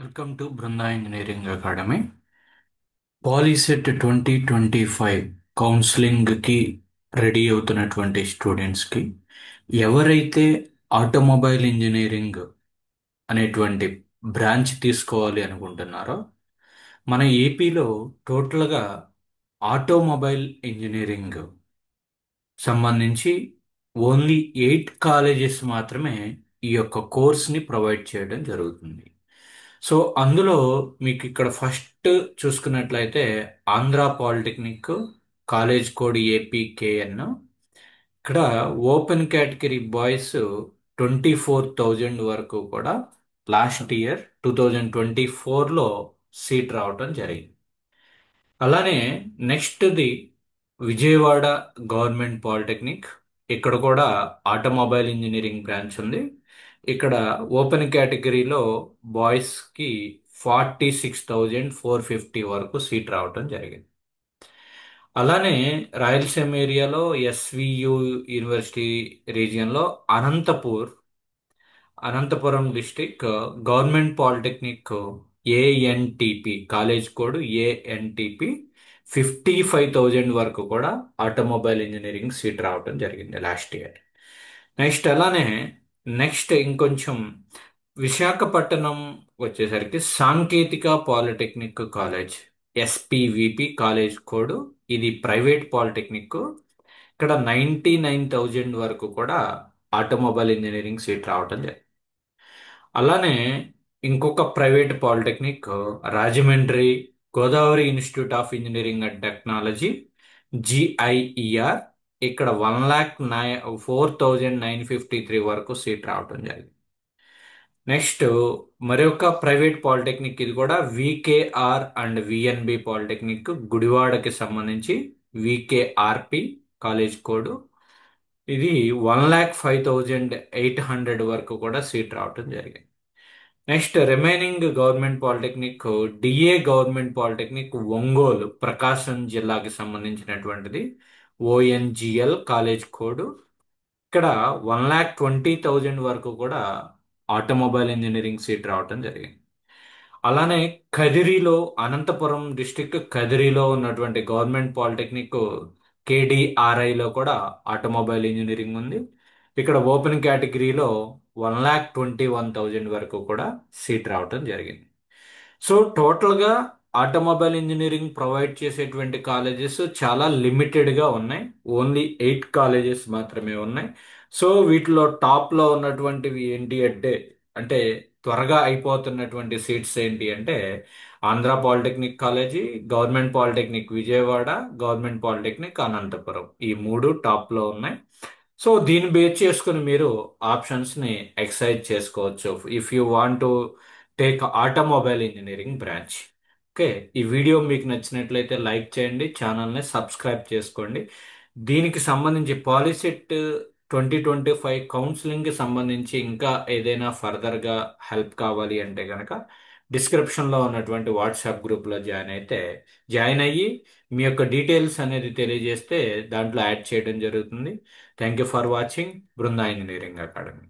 Welcome to Brinda Engineering Academy. POLYCET 2025 కౌన్సిలింగ్కి ready అవుతున్నటువంటి స్టూడెంట్స్కి ఎవరైతే ఆటోమొబైల్ ఇంజనీరింగ్ అనేటువంటి బ్రాంచ్ తీసుకోవాలి అనుకుంటున్నారో, మన ఏపీలో టోటల్గా ఆటోమొబైల్ ఇంజనీరింగ్ సంబంధించి ఓన్లీ 8 కాలేజెస్ మాత్రమే ఈ యొక్క కోర్స్ని ప్రొవైడ్ చేయడం జరుగుతుంది. సో అందులో మీకు ఇక్కడ ఫస్ట్ చూసుకున్నట్లయితే ఆంధ్ర పాలిటెక్నిక్, కాలేజ్ కోడ్ ఏపీకేఎన్. ఇక్కడ ఓపెన్ కేటగిరీ బాయ్స్ 24,000 వరకు కూడా లాస్ట్ ఇయర్ 2024లో సీట్ రావటం జరిగింది. అలానే నెక్స్ట్ది విజయవాడ గవర్నమెంట్ పాలిటెక్నిక్. ఇక్కడ కూడా ఆటోమొబైల్ ఇంజనీరింగ్ బ్రాంచ్ ఉంది. ఇక్కడ ఓపెన్ కేటగిరీలో బాయ్స్కి 46,450 వరకు సీట్ రావటం జరిగింది. అలానే రాయలసీమ ఏరియాలో ఎస్వియు యూనివర్సిటీ రీజియన్లో Anantapuram district government polytechnic ANTP, college code ANTP, 55,000 వరకు కూడా ఆటోమొబైల్ ఇంజనీరింగ్ సీట్ రావడం జరిగింది లాస్ట్ ఇయర్. నెక్స్ట్ ఇంకొంచెం విశాఖపట్నం వచ్చేసరికి సాంకేతిక పాలిటెక్నిక్ కాలేజ్, ఎస్పివిపి కాలేజ్ కోడ్. ఇది ప్రైవేట్ పాలిటెక్నిక్. ఇక్కడ 99,000 వరకు కూడా ఆటోమొబైల్ ఇంజనీరింగ్ సీట్ రావడం జరిగింది. అలానే ఇంకొక private polytechnic Rajahmundry Godavari institute of engineering and technology, GIET. ఇక్కడ 1,04,953 వరకు సీట్ రావడం జరిగింది. నెక్స్ట్ మరొక ప్రైవేట్ పాలిటెక్నిక్, ఇది కూడా వికేఆర్ అండ్ విఎన్బి పాలిటెక్నిక్, గుడివాడకి సంబంధించి వికేఆర్పి కాలేజ్ కోడ్. ఇది 1,05,800 వరకు కూడా సీట్ రావడం జరిగింది. Next remaining government polytechnic DA government polytechnic Ongole, Prakasam జిల్లాకి సంబంధించినటువంటిది, ఓఎన్జిఎల్ కాలేజ్ కోడ్. ఇక్కడ 1,20,000 వరకు కూడా ఆటోమొబైల్ ఇంజనీరింగ్ సీట్ రావడం జరిగింది. అలానే కదిరిలో, అనంతపురం డిస్టిక్ కదిరిలో ఉన్నటువంటి గవర్నమెంట్ పాలిటెక్నిక్ కేడిఆర్ఐలో కూడా ఆటోమొబైల్ ఇంజనీరింగ్ ఉంది. ఇక్కడ ఓపెన్ కేటగిరీలో 1,21,000 వరకు కూడా సీట్ రావటం జరిగింది. సో టోటల్గా ఆటోమొబైల్ ఇంజనీరింగ్ ప్రొవైడ్ చేసేటువంటి కాలేజెస్ చాలా లిమిటెడ్గా ఉన్నాయి. ఓన్లీ 8 కాలేజెస్ మాత్రమే ఉన్నాయి. సో వీటిలో టాప్లో ఉన్నటువంటివి ఏంటి అంటే త్వరగా అయిపోతున్నటువంటి సీట్స్ ఏంటి అంటే Andhra polytechnic college, government polytechnic Vijayawada, government polytechnic Anantapuram. ఈ మూడు టాప్లో ఉన్నాయి. సో దీన్ని బేస్ చేసుకుని మీరు ఆప్షన్స్ని ఎక్సైజ్ చేసుకోవచ్చు if you want to take automobile engineering branch. Okay, ఈ వీడియో మీకు నచ్చినట్లయితే లైక్ చేయండి, ఛానల్ని సబ్స్క్రైబ్ చేసుకోండి. దీనికి సంబంధించి పాలిసెట్ 2025 కౌన్సిలింగ్కి సంబంధించి ఇంకా ఏదైనా ఫర్దర్గా హెల్ప్ కావాలి అంటే కనుక డిస్క్రిప్షన్లో ఉన్నటువంటి వాట్సాప్ గ్రూప్లో జాయిన్ అయ్యి మీ యొక్క డీటెయిల్స్ అనేది తెలియజేస్తే దాంట్లో యాడ్ చేయడం జరుగుతుంది. Thank you for watching Brinda Engineering academy.